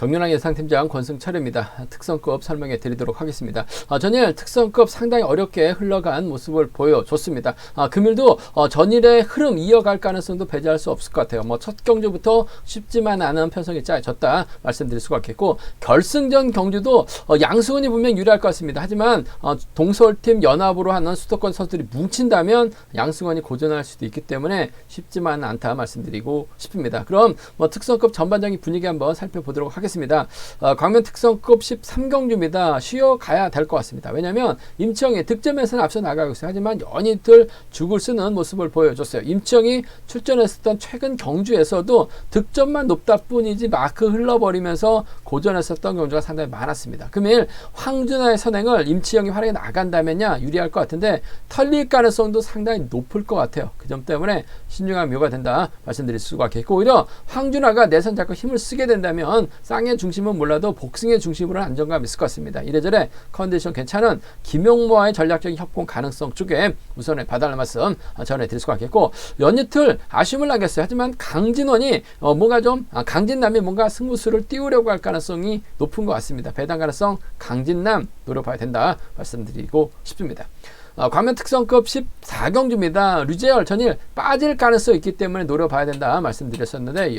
경륜왕 예상팀장 권승철입니다. 특성급 설명해 드리도록 하겠습니다. 전일 특성급 상당히 어렵게 흘러간 모습을 보여줬습니다. 금일도 전일의 흐름 이어갈 가능성도 배제할 수 없을 것 같아요. 첫 경주부터 쉽지만 않은 편성이 짜여졌다 말씀드릴 수가 있겠고, 결승전 경주도 양승원이 분명 유리할 것 같습니다. 하지만 동서울팀 연합으로 하는 수도권 선수들이 뭉친다면 양승원이 고전할 수도 있기 때문에 쉽지만 않다 말씀드리고 싶습니다. 그럼 특성급 전반적인 분위기 한번 살펴보도록 하겠습니다. 광명 특성급 13경주입니다. 쉬어가야 될 것 같습니다. 왜냐하면 임치영이 득점에서는 앞서 나가고 있어요. 하지만 연이틀 죽을 쓰는 모습을 보여줬어요. 임치영이 출전했었던 최근 경주에서도 득점만 높다 뿐이지 마크 흘러버리면서 고전했었던 경주가 상당히 많았습니다. 금일 황준하의 선행을 임치영이 활약해 나간다면야 유리할 것 같은데 털릴 가능성도 상당히 높을 것 같아요. 그 점 때문에 신중한 묘가 된다 말씀드릴 수가 있겠고, 오히려 황준하가 내선 잡고 힘을 쓰게 된다면 쌍의 중심은 몰라도 복승의 중심으로는 안정감 있을 것 같습니다. 이래저래 컨디션 괜찮은 김용모와의 전략적인 협공 가능성 쪽에 우선에 봐달라는 말씀 전해드릴 수가 있겠고, 연이틀 아쉬움을 남겼어요. 하지만 강진원이 뭔가 좀 강진남이 뭔가 승부수를 띄우려고 할 가능성이 높은 것 같습니다. 배당 가능성 강진남 노려봐야 된다 말씀드리고 싶습니다. 광명 특성급 14경주입니다. 류재열 전일 빠질 가능성이 있기 때문에 노려봐야 된다 말씀드렸었는데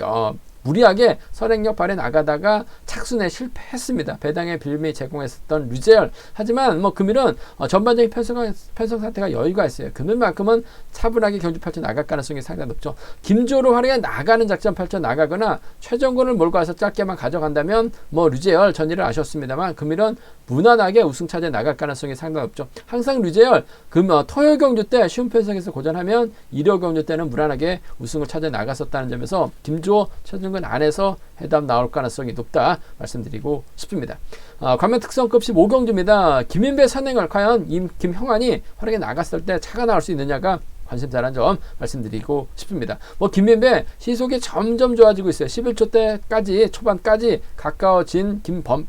무리하게 선행력 발에 나가다가 착순에 실패했습니다. 배당의 빌미 제공했었던 류재열. 하지만 금일은 전반적인 편성 상태가 여유가 있어요. 금일만큼은 차분하게 경주 펼쳐 나갈 가능성이 상당히 높죠. 김조로 활용해 나가는 작전 펼쳐 나가거나 최정권을 몰고 와서 짧게만 가져간다면 류재열 전일을 아셨습니다만 금일은 무난하게 우승 차지해 나갈 가능성이 상당히 높죠. 항상 류재열 토요일 경주 때 쉬운 편성에서 고전하면 일요 경주 때는 무난하게 우승을 차지해 나갔었다는 점에서 김조 최정권 안에서 해답 나올 가능성이 높다 말씀드리고 싶습니다. 광명 특성급 15경주입니다. 김인배 선행을 과연 김형환이 활약해 나갔을 때 차가 나올 수 있느냐가 관심사라는 점 말씀드리고 싶습니다. 김민배 시속이 점점 좋아지고 있어요. 11초 때까지 초반까지 가까워진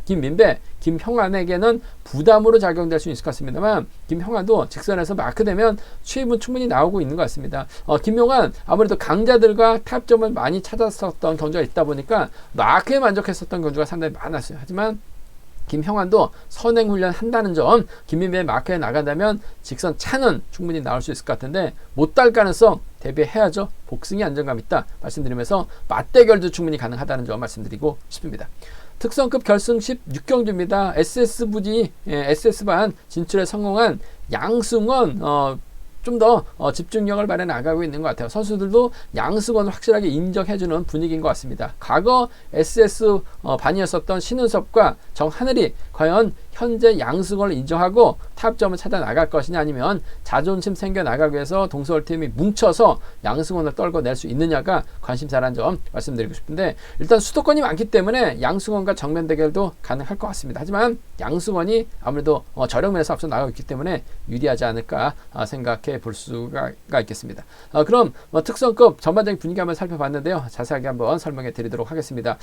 김민배, 김형환에게는 부담으로 작용될 수 있을 것 같습니다만, 김형환도 직선에서 마크되면 수입은 충분히 나오고 있는 것 같습니다. 김형환 아무래도 강자들과 타협점을 많이 찾았었던 경주가 있다 보니까 마크에 만족했었던 경주가 상당히 많았어요. 하지만 김형환도 선행 훈련 한다는 점, 김민배의 마크에 나간다면 직선 차는 충분히 나올 수 있을 것 같은데 못 딸 가능성 대비해야죠. 복승이 안정감 있다 말씀드리면서 맞대결도 충분히 가능하다는 점 말씀드리고 싶습니다. 특성급 결승 16경주입니다. SS반 진출에 성공한 양승원 좀 더 집중력을 발휘해 나가고 있는 것 같아요. 선수들도 양승원을 확실하게 인정해주는 분위기인 것 같습니다. 과거 반이었었던 신은섭과 정하늘이 과연 현재 양승원을 인정하고 타협점을 찾아 나갈 것이냐, 아니면 자존심 생겨 나가기 위해서 동서울팀이 뭉쳐서 양승원을 떨궈낼 수 있느냐가 관심사라는 점 말씀드리고 싶은데, 일단 수도권이 많기 때문에 양승원과 정면 대결도 가능할 것 같습니다. 하지만 양승원이 아무래도 저력면에서 앞서 나가고 있기 때문에 유리하지 않을까 생각해 볼 수가 있겠습니다. 그럼 특성급 전반적인 분위기 한번 살펴봤는데요. 자세하게 한번 설명해 드리도록 하겠습니다.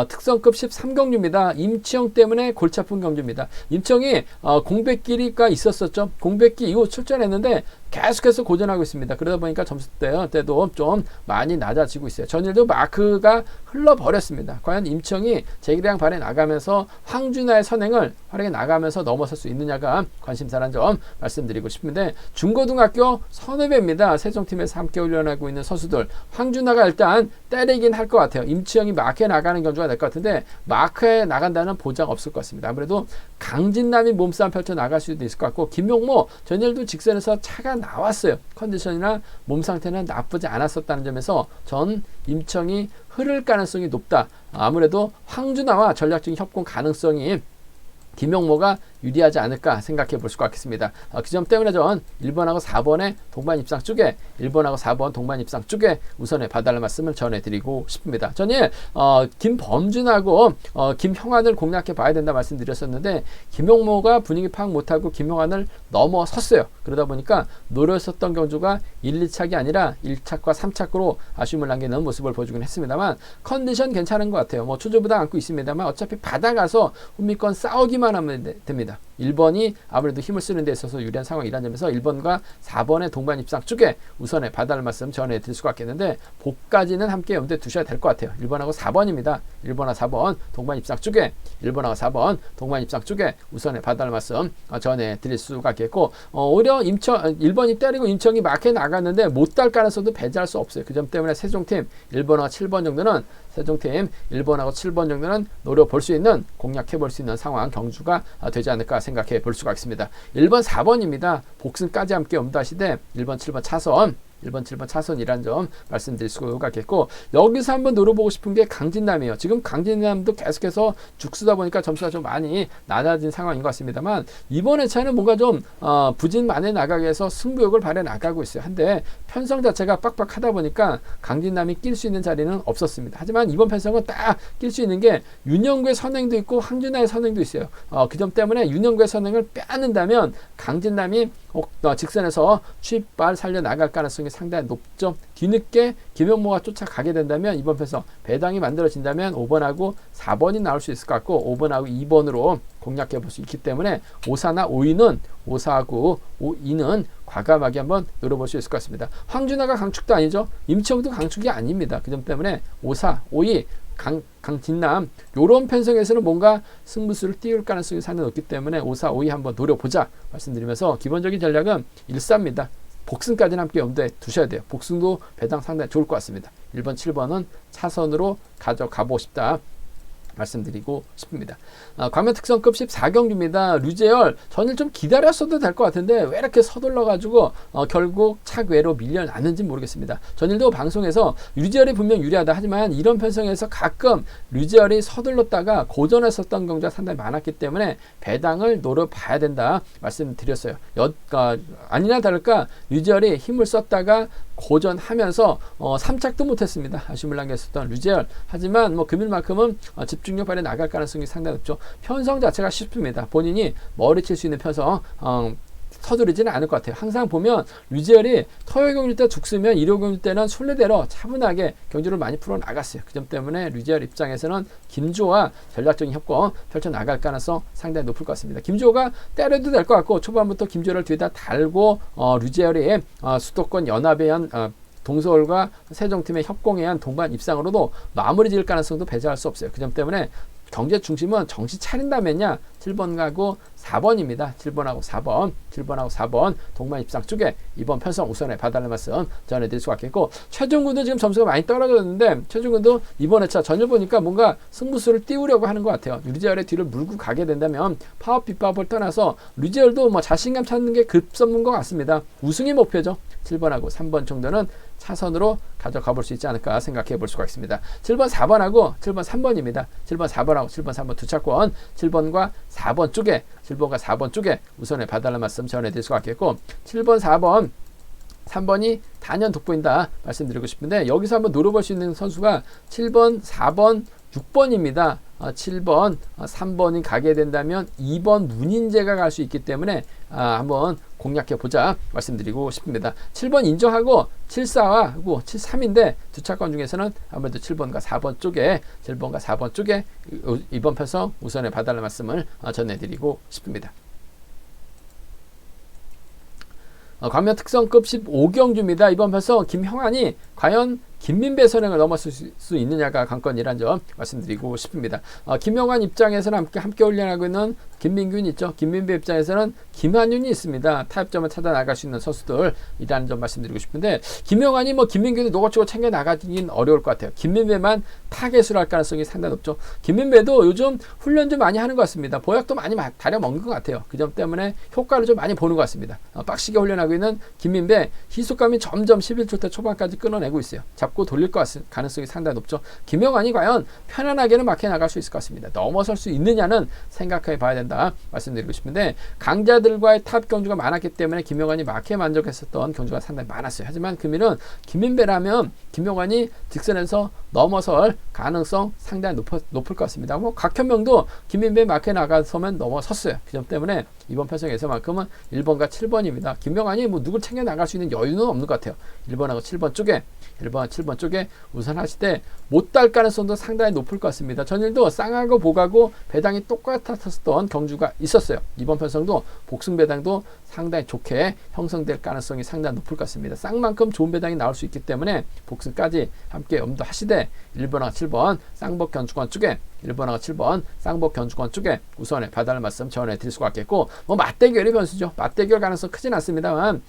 특성급 13경주입니다. 임치영 때문에 골치 아픈 경주입니다. 임치영이 공백기가 있었었죠. 공백기 이후 출전했는데 계속해서 고전하고 있습니다. 그러다 보니까 점수대도 좀 많이 낮아지고 있어요. 전일도 마크가 흘러버렸습니다. 과연 임치영이 재기량 발에 나가면서 황준하의 선행을 활용해 나가면서 넘어설 수 있느냐가 관심사라는 점 말씀드리고 싶은데, 중고등학교 선후배입니다. 세종팀에서 함께 훈련하고 있는 선수들, 황준하가 일단 때리긴 할 것 같아요. 임치영이 마크에 나가는 경주가 될 것 같은데 마크에 나간다는 보장 없을 것 같습니다. 아무래도 강진남이 몸싸움 펼쳐 나갈 수도 있을 것 같고, 김용모 전일도 직선에서 차가 나왔어요. 컨디션이나 몸 상태는 나쁘지 않았었다는 점에서 전 임청이 흐를 가능성이 높다. 아무래도 황준하와 전략적인 협공 가능성이 김용모가 유리하지 않을까 생각해 볼 수가 있겠습니다. 그 점 때문에 전 1번하고 4번의 동반 입상 쪽에 1번하고 4번 동반 입상 쪽에 우선에 봐달라는 말씀을 전해드리고 싶습니다. 전에 김범준하고 김형환을 공략해 봐야 된다 말씀드렸었는데, 김용모가 분위기 파악 못하고 김형환을 넘어섰어요. 그러다 보니까 노렸었던 경주가 1, 2착이 아니라 1착과 3착으로 아쉬움을 남기는 모습을 보여주긴 했습니다만, 컨디션 괜찮은 것 같아요. 초조부담 안고 있습니다만 어차피 받아가서 훈미권 싸우기만 하면 됩니다. 있습니다. 1번이 아무래도 힘을 쓰는 데 있어서 유리한 상황이라는 점에서 1번과 4번의 동반 입상 쪽에 우선에 봐달라는 말씀 전해드릴 수가 있겠는데 복까지는 함께 염두에 두셔야 될 것 같아요. 1번하고 4번입니다. 1번하고 4번 동반 입상 쪽에 1번하고 4번 동반 입상 쪽에 우선에 봐달라는 말씀 전해드릴 수가 있겠고 오히려 1번이 때리고 인천이 막혀 나갔는데 못 달 가능성도 배제할 수 없어요. 그 점 때문에 세종팀 1번하고 7번 정도는 세종팀 1번하고 7번 정도는 노려볼 수 있는 공략해볼 수 있는 상황 경주가 되지 않을까 생각해 볼 수가 있습니다. 1번 4번입니다. 복승까지 함께 염두하시되 1번 7번 차선 1번 7번 차선이라는 점 말씀드릴 수가 있겠고 여기서 한번 노려보고 싶은 게 강진남이에요. 지금 강진남도 계속해서 죽쓰다 보니까 점수가 좀 많이 낮아진 상황인 것 같습니다만 이번 회차는 뭔가 좀 부진만에 나가기 위해서 승부욕을 발휘해 나가고 있어요. 한데 편성 자체가 빡빡하다 보니까 강진남이 낄 수 있는 자리는 없었습니다. 하지만 이번 편성은 딱 낄 수 있는 게 윤영구의 선행도 있고 황준하의 선행도 있어요. 그 점 때문에 윤영구의 선행을 빼앗는다면 강진남이 직선에서 취입발 살려나갈 가능성이 상당히 높죠. 뒤늦게 김용모가 쫓아가게 된다면 이번 편성 배당이 만들어진다면 5번하고 4번이 나올 수 있을 것 같고 5번하고 2번으로 공략해 볼 수 있기 때문에 5사나 5위는 5사하고 5위는 과감하게 한번 노려볼 수 있을 것 같습니다. 황준하가 강축도 아니죠. 임치영도 강축이 아닙니다. 그 점 때문에 5사, 5위 강진남 요런 편성에서는 뭔가 승부수를 띄울 가능성이 상당히 높기 때문에 5사, 5위 한번 노려보자 말씀드리면서 기본적인 전략은 1사입니다. 복승까지는 함께 염두에 두셔야 돼요. 복승도 배당 상당히 좋을 것 같습니다. 1번, 7번은 차선으로 가져가고 싶다 말씀드리고 싶습니다. 광면 특성급 14경주입니다. 류재열 전일 좀 기다렸어도 될 것 같은데 왜 이렇게 서둘러 가지고 결국 차괴로 밀려났는지 모르겠습니다. 전일도 방송에서 류재열이 분명 유리하다 하지만 이런 편성에서 가끔 류재열이 서둘렀다가 고전했었던 경우가 상당히 많았기 때문에 배당을 노려봐야 된다 말씀드렸어요. 아니나 다를까 류재열이 힘을 썼다가 고전하면서 3착도 못했습니다. 아쉬움을 남겼었던 류재열. 하지만 금일만큼은 집중력 발휘 나갈 가능성이 상당히 높죠. 편성 자체가 쉽습니다. 본인이 머리칠 수 있는 편성 서두르지는 않을 것 같아요. 항상 보면 류재열이 토요일 경주 때 죽쓰면 일요일 경주 때는 순례대로 차분하게 경주를 많이 풀어나갔어요. 그 점 때문에 류재열 입장에서는 김주호와 전략적인 협공 펼쳐나갈 가능성 상당히 높을 것 같습니다. 김주호가 때려도 될 것 같고 초반부터 김주호를 뒤에다 달고 류재열이 수도권 연합에 의한 동서울과 세종팀의 협공에 의한 동반 입상으로도 마무리 지을 가능성도 배제할 수 없어요. 그 점 때문에 경제 중심은 정신 차린다면야 7번하고 4번입니다. 7번하고 4번, 7번하고 4번 동반 입상 쪽에 이번 편성 우선에 봐달라는 말씀 전해드릴 수가 있겠고 최종군도 지금 점수가 많이 떨어졌는데 최종군도 이번 회차 전혀 보니까 뭔가 승부수를 띄우려고 하는 것 같아요. 류재열의 뒤를 물고 가게 된다면 파업 비파업을 떠나서 류재열도 자신감 찾는 게 급선무인 것 같습니다. 우승이 목표죠. 7번하고 3번 정도는 차선으로 가져가 볼 수 있지 않을까 생각해 볼 수가 있습니다. 7번 4번하고 7번 3번입니다. 7번 4번하고 7번 3번 두 차권 7번과 4번 쪽에 7번과 4번 쪽에 우선에 봐달라는 말씀 전해드릴 수가 있겠고 7번 4번 3번이 단연 돋보인다 말씀드리고 싶은데 여기서 한번 노려볼 수 있는 선수가 7번 4번 6번입니다. 7번 3번이 가게 된다면 2번 문인재가 갈 수 있기 때문에 한번 공략해 보자 말씀드리고 싶습니다. 7번 인정하고 74하고 73인데 두 차권 중에서는 아무래도 7번과 4번 쪽에 7번과 4번 쪽에 이번 편성 우선에 봐달라는 말씀을 전해드리고 싶습니다. 광면 특성급 15경주입니다. 이번 편성 김형환이 과연 김민배 선행을 넘어설 수 있느냐가 관건이라는 점 말씀드리고 싶습니다. 김영환 입장에서는 함께 훈련하고 있는 김민균이 있죠. 김민배 입장에서는 김한윤이 있습니다. 타협점을 찾아 나갈 수 있는 선수들이라는 점 말씀드리고 싶은데 김영환이 김민균이 노고치고 챙겨 나가긴 어려울 것 같아요. 김민배만 타겟으로 할 가능성이 상당히 높죠. 김민배도 요즘 훈련 좀 많이 하는 것 같습니다. 보약도 많이 다려 먹는 것 같아요. 그 점 때문에 효과를 좀 많이 보는 것 같습니다. 빡시게 훈련하고 있는 김민배 희소감이 점점 11초 대 초반까지 끊어내고 있어요. 잡고 돌릴 가능성이 상당히 높죠. 김영환이 과연 편안하게는 막혀 나갈 수 있을 것 같습니다. 넘어설 수 있느냐는 생각해 봐야 된다 말씀드리고 싶은데 강자들과의 탑 경주가 많았기 때문에 김영환이 막혀 만족했었던 경주가 상당히 많았어요. 하지만 금일은 김민배라면 김영환이 직선에서 넘어설 가능성 상당히 높을 것 같습니다. 각현명도 김민배 막혀 나가서면 넘어섰어요. 그 점 때문에 이번 편성에서만큼은 1번과 7번입니다. 김영환이 누굴 챙겨 나갈 수 있는 여유는 없는 것 같아요. 1번하고 7번 쪽에 1번, 7번 쪽에 우선하시되 못 딸 가능성도 상당히 높을 것 같습니다. 전일도 쌍하고 복하고 배당이 똑같았던 경주가 있었어요. 이번 편성도 복승 배당도 상당히 좋게 형성될 가능성이 상당히 높을 것 같습니다. 쌍만큼 좋은 배당이 나올 수 있기 때문에 복승까지 함께 염두하시되 1번하고 7번 쌍복 견주권 쪽에 1번하고 7번 쌍복 견주권 쪽에 우선에 봐달 말씀 전해드릴 수가 있겠고, 뭐 맞대결이 변수죠. 맞대결 가능성 크진 않습니다만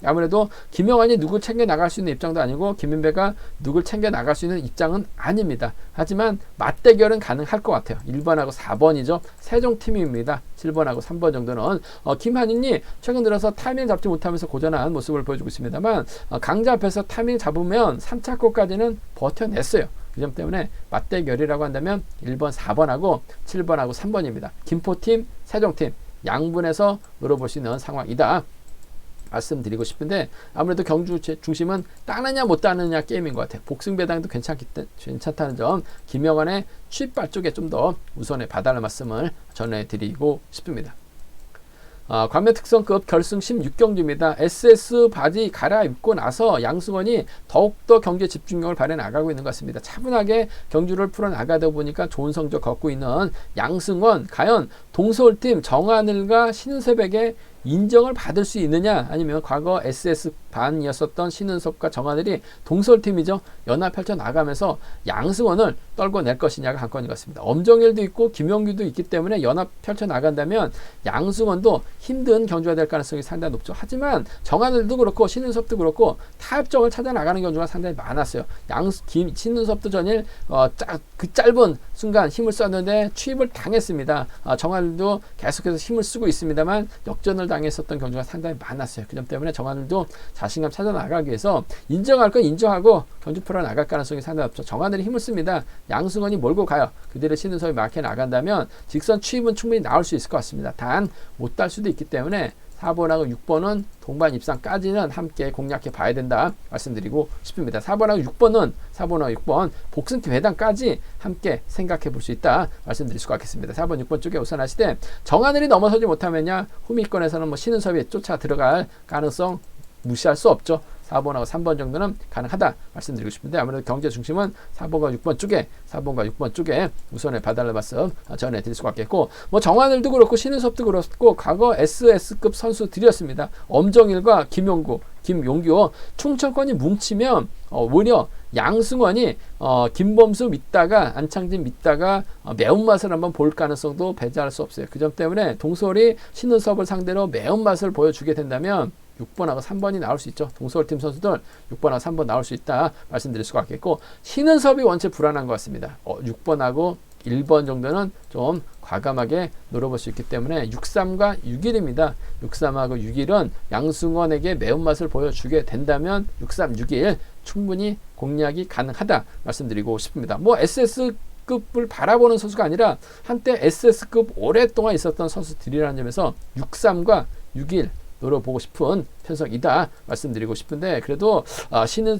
아무래도 김영환이 누구 챙겨 나갈 수 있는 입장도 아니고 김민배가 누굴 챙겨 나갈 수 있는 입장은 아닙니다. 하지만 맞대결은 가능할 것 같아요. 1번하고 4번이죠. 세종팀입니다. 7번하고 3번 정도는 김한윤이 최근 들어서 타이밍 잡지 못하면서 고전한 모습을 보여주고 있습니다만 강자 앞에서 타이밍 잡으면 3차권까지는 버텨냈어요. 그 점 때문에 맞대결이라고 한다면 1번, 4번하고 7번하고 3번입니다. 김포팀, 세종팀 양분해서 노려볼 수 있는 상황이다 말씀드리고 싶은데, 아무래도 경주 중심은 따느냐 못 따느냐 게임인 것 같아요. 복승 배당도 괜찮다는 점, 김영환의 취입발 쪽에 좀 더 우선에 봐달라는 말씀을 전해드리고 싶습니다. 관면 특성급 결승 16경주입니다. SS 바지 갈아입고 나서 양승원이 더욱더 경기에 집중력을 발휘해 나가고 있는 것 같습니다. 차분하게 경주를 풀어나가다 보니까 좋은 성적 걷고 있는 양승원, 과연 동서울팀 정하늘과 신은섭에게 인정을 받을 수 있느냐, 아니면 과거 SS 반이었었던 신은섭과 정하늘이 동서울팀이죠. 연합 펼쳐 나가면서 양승원을 떨궈낼 것이냐가 관건인 것 같습니다. 엄정일도 있고 김영규도 있기 때문에 연합 펼쳐 나간다면 양승원도 힘든 경주가 될 가능성이 상당히 높죠. 하지만 정하늘도 그렇고 신은섭도 그렇고 타협점을 찾아 나가는 경주가 상당히 많았어요. 신은섭도 전일 그 짧은 순간 힘을 썼는데 취입을 당했습니다. 정하늘도 계속해서 힘을 쓰고 있습니다만 역전을 당했었던 경주가 상당히 많았어요. 그 점 때문에 정하늘도 자신감 찾아 나가기 위해서 인정할 건 인정하고 경주 풀어 나갈 가능성이 상당히 높죠. 정하늘이 힘을 씁니다. 양승원이 몰고 가요. 그대로 신은섭이 막혀 나간다면 직선 취입은 충분히 나올 수 있을 것 같습니다. 단 못 딸 수도 있기 때문에 4번하고 6번은 동반 입상까지는 함께 공략해 봐야 된다 말씀드리고 싶습니다. 4번하고 6번 복승팀 배당까지 함께 생각해 볼 수 있다 말씀드릴 수가 있겠습니다. 4번, 6번 쪽에 우선하시되 정하늘이 넘어서지 못하면야 후미권에서는 신은섭이 쫓아 들어갈 가능성 무시할 수 없죠. 4번하고 3번 정도는 가능하다 말씀드리고 싶은데, 아무래도 경제 중심은 4번과 6번 쪽에 우선에 봐달라 말씀 전해드릴 수가 있겠고, 뭐 정하늘도 그렇고 신은섭도 그렇고 과거 SS급 선수들이었습니다. 엄정일과 김용규 충청권이 뭉치면 오히려 양승원이 김범수 믿다가 안창진 믿다가 매운맛을 한번 볼 가능성도 배제할 수 없어요. 그 점 때문에 동서울이 신은섭을 상대로 매운맛을 보여주게 된다면 6번하고 3번이 나올 수 있죠. 동서울팀 선수들 6번하고 3번 나올 수 있다 말씀드릴 수가 있겠고, 신은섭이 원체 불안한 것 같습니다. 6번하고 1번 정도는 좀 과감하게 노려볼 수 있기 때문에 63과 61입니다. 63하고 61은 양승원에게 매운맛을 보여주게 된다면 63, 61 충분히 공략이 가능하다 말씀드리고 싶습니다. 뭐 SS급을 바라보는 선수가 아니라 한때 SS급 오랫동안 있었던 선수들이라는 점에서 63과 61 노려보고 싶은 편성이다 말씀드리고 싶은데, 그래도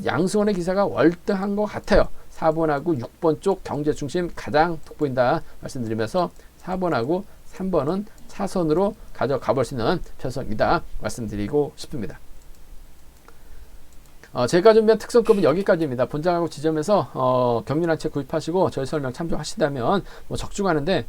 양승원의 기사가 월등한 것 같아요. 4번하고 6번 쪽 경제 중심 가장 돋보인다 말씀드리면서 4번하고 3번은 차선으로 가져가 볼 수 있는 편성이다 말씀드리고 싶습니다. 제가 준비한 특성급은 여기까지입니다. 본장하고 지점에서 경륜한 책 구입하시고 저희 설명 참조하시다면 뭐 적중하는데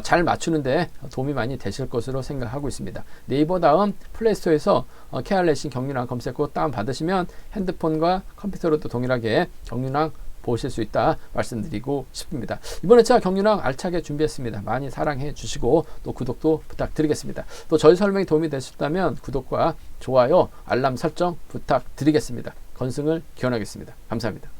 잘 맞추는데 도움이 많이 되실 것으로 생각하고 있습니다. 네이버 다음 플레이스토어에서 KR레이싱 경륜한 검색 후 다운받으시면 핸드폰과 컴퓨터로도 동일하게 경륜한 보실 수 있다 말씀드리고 싶습니다. 이번에 제가 경륜왕 알차게 준비했습니다. 많이 사랑해 주시고 또 구독도 부탁드리겠습니다. 또 저희 설명이 도움이 되셨다면 구독과 좋아요, 알람 설정 부탁드리겠습니다. 건승을 기원하겠습니다. 감사합니다.